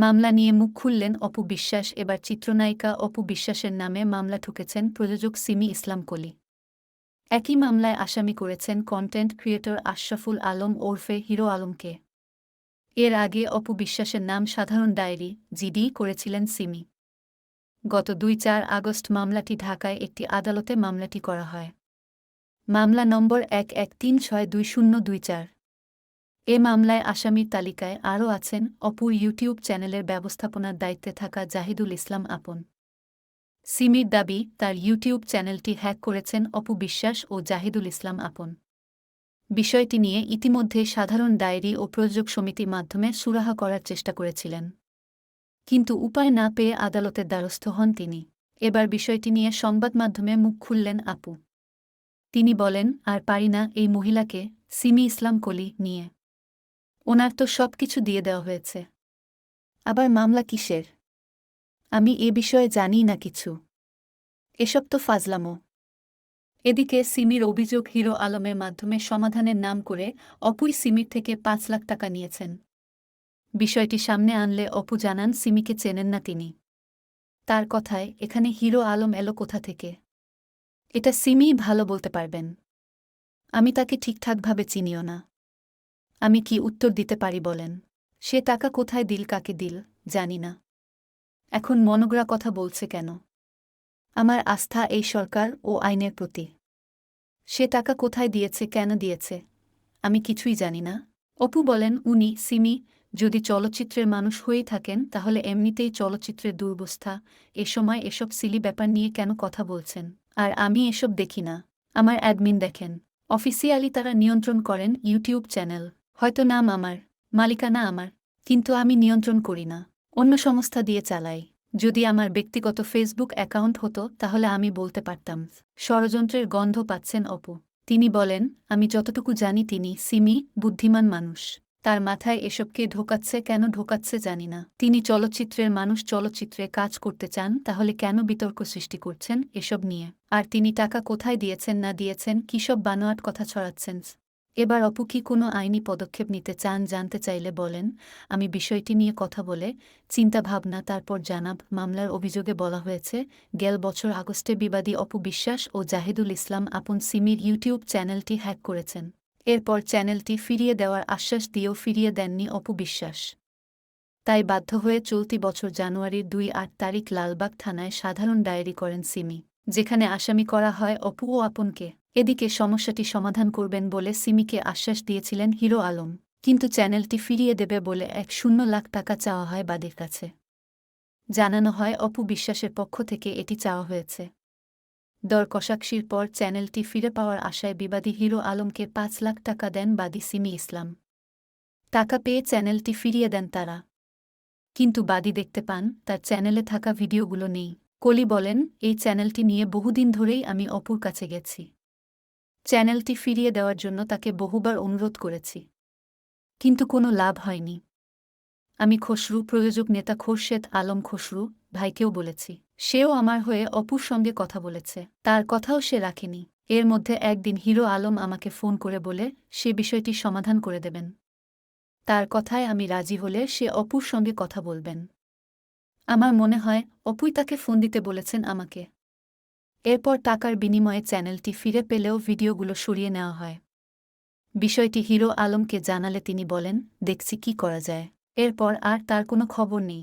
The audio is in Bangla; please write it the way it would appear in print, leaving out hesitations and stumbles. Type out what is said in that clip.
মামলা নিয়ে মুখ খুললেন অপু বিশ্বাস। এবার চিত্রনায়িকা অপু বিশ্বাসের নামে মামলা ঠুকেছেন প্রযোজক সিমি ইসলাম কলি। একই মামলায় আসামি করেছেন কন্টেন্ট ক্রিয়েটর আশরাফুল আলম ওরফে হিরো আলমকে। এর আগে অপু বিশ্বাসের নাম সাধারণ ডায়েরি জিডি করেছিলেন সিমি। গত ২-৪ আগস্ট মামলাটি ঢাকায় একটি আদালতে মামলাটি করা হয়। মামলা নম্বর ১১৩৬২০২৪। এ মামলায় আসামির তালিকায় আরও আছেন অপুর ইউটিউব চ্যানেলের ব্যবস্থাপনার দায়িত্বে থাকা জাহিদুল ইসলাম আপন। সিমির দাবি, তার ইউটিউব চ্যানেলটি হ্যাক করেছেন অপু বিশ্বাস ও জাহিদুল ইসলাম আপন। বিষয়টি নিয়ে ইতিমধ্যে সাধারণ ডায়েরি ও প্রযোজক সমিতির মাধ্যমে সুরাহা করার চেষ্টা করেছিলেন, কিন্তু উপায় না পেয়ে আদালতের দ্বারস্থ হন তিনি। এবার বিষয়টি নিয়ে সংবাদমাধ্যমে মুখ খুললেন আপু। তিনি বলেন, আর পারি না এই মহিলাকে, সিমি ইসলাম কলি নিয়ে। ওনার তো সব কিছু দিয়ে দেওয়া হয়েছে, আবার মামলা কিসের? আমি এ বিষয়ে জানি না কিছু। এসব তো ফাজলামো। এদিকে সিমির অভিযোগ হিরো আলমের মাধ্যমে সমাধানের নাম করে অপুই সিমির থেকে ৫ লাখ টাকা নিয়েছেন। বিষয়টি সামনে আনলে অপু জানান সিমিকে চেনেন না তিনি। তার কথায়, এখানে হিরো আলম এলো কোথা থেকে? এটা সিমিই ভালো বলতে পারবেন। আমি তাকে ঠিকঠাকভাবে চিনিও না। আমি কি উত্তর দিতে পারি বলেন? সে টাকা কোথায় দিল, কাকে দিল, জানি না। এখন মনগড়া কথা বলছে কেন? আমার আস্থা এই সরকার ও আইনের প্রতি। সে টাকা কোথায় দিয়েছে, কেন দিয়েছে, আমি কিছুই জানি না। অপু বলেন, উনি সিমি যদি চলচ্চিত্রের মানুষ হয়েই থাকেন তাহলে এমনিতেই চলচ্চিত্রের দুরবস্থা, এ সময় এসব সিলি ব্যাপার নিয়ে কেন কথা বলছেন? আর আমি এসব দেখি না। আমার অ্যাডমিন দেখেন। অফিসিয়ালি তারা নিয়ন্ত্রণ করেন ইউটিউব চ্যানেল। হয়তো নাম আমার, মালিকানা আমার, কিন্তু আমি নিয়ন্ত্রণ করি না। অন্য সংস্থা দিয়ে চালাই। যদি আমার ব্যক্তিগত ফেসবুক অ্যাকাউন্ট হতো তাহলে আমি বলতে পারতাম। ষড়যন্ত্রের গন্ধ পাচ্ছেন অপু। তিনি বলেন, আমি যতটুকু জানি তিনি সিমি বুদ্ধিমান মানুষ। তার মাথায় এসবকে ঢোকাচ্ছে, কেন ঢোকাচ্ছে জানি না। তিনি চলচ্চিত্রের মানুষ, চলচ্চিত্রে কাজ করতে চান, তাহলে কেন বিতর্ক সৃষ্টি করছেন এসব নিয়ে? আর তিনি টাকা কোথায় দিয়েছেন না দিয়েছেন, কিসব বানোয়াট কথা ছড়াচ্ছেন? এবার অপু কি কোনো আইনি পদক্ষেপ নিতে চান জানতে চাইলে বলেন, আমি বিষয়টি নিয়ে কথা বলে চিন্তা ভাবনা তারপর জানাব। মামলার অভিযোগে বলা হয়েছে, গেল বছর আগস্টে বিবাদী অপু বিশ্বাস ও জাহিদুল ইসলাম আপন সিমির ইউটিউব চ্যানেলটি হ্যাক করেছেন। এরপর চ্যানেলটি ফিরিয়ে দেওয়ার আশ্বাস দিয়েও ফিরিয়ে দেননি অপু বিশ্বাস। তাই বাধ্য হয়ে চলতি বছর জানুয়ারির ২-৮ তারিখ লালবাগ থানায় সাধারণ ডায়েরি করেন সিমি, যেখানে আসামি করা হয় অপু ও আপনকে। এদিকে সমস্যাটি সমাধান করবেন বলে সিমিকে আশ্বাস দিয়েছিলেন হিরো আলম, কিন্তু চ্যানেলটি ফিরিয়ে দেবে বলে ১-০ লাখ টাকা চাওয়া হয় বাদীর কাছে। জানানো হয় অপু বিশ্বাসের পক্ষ থেকে এটি চাওয়া হয়েছে। দর কষাকষির পর চ্যানেলটি ফিরে পাওয়ার আশায় বিবাদী হিরো আলমকে ৫ লাখ টাকা দেন বাদী সিমি ইসলাম। টাকা পেয়ে চ্যানেলটি ফিরিয়ে দেন তারা, কিন্তু বাদী দেখতে পান তার চ্যানেলে থাকা ভিডিওগুলো নেই। কলি বলেন, এই চ্যানেলটি নিয়ে বহুদিন ধরেই আমি অপুর কাছে গেছি। চ্যানেলটি ফিরিয়ে দেওয়ার জন্য তাকে বহুবার অনুরোধ করেছি, কিন্তু কোনো লাভ হয়নি। আমি খসরু, প্রযোজক নেতা খোরশেদ আলম খসরু ভাইকেও বলেছি। সেও আমার হয়ে অপুর সঙ্গে কথা বলেছে, তার কথাও সে রাখেনি। এর মধ্যে একদিন হিরো আলম আমাকে ফোন করে বলে সে বিষয়টি সমাধান করে দেবেন। তার কথায় আমি রাজি হলে সে অপুর সঙ্গে কথা বলবেন। আমার মনে হয় অপুই তাকে ফোন দিতে বলেছেন আমাকে। এরপর টাকার বিনিময়ে চ্যানেলটি ফিরে পেলেও ভিডিওগুলো সরিয়ে নেওয়া হয়। বিষয়টি হিরো আলমকে জানালে তিনি বলেন, দেখছি কি করা যায়। এরপর আর তার কোনো খবর নেই।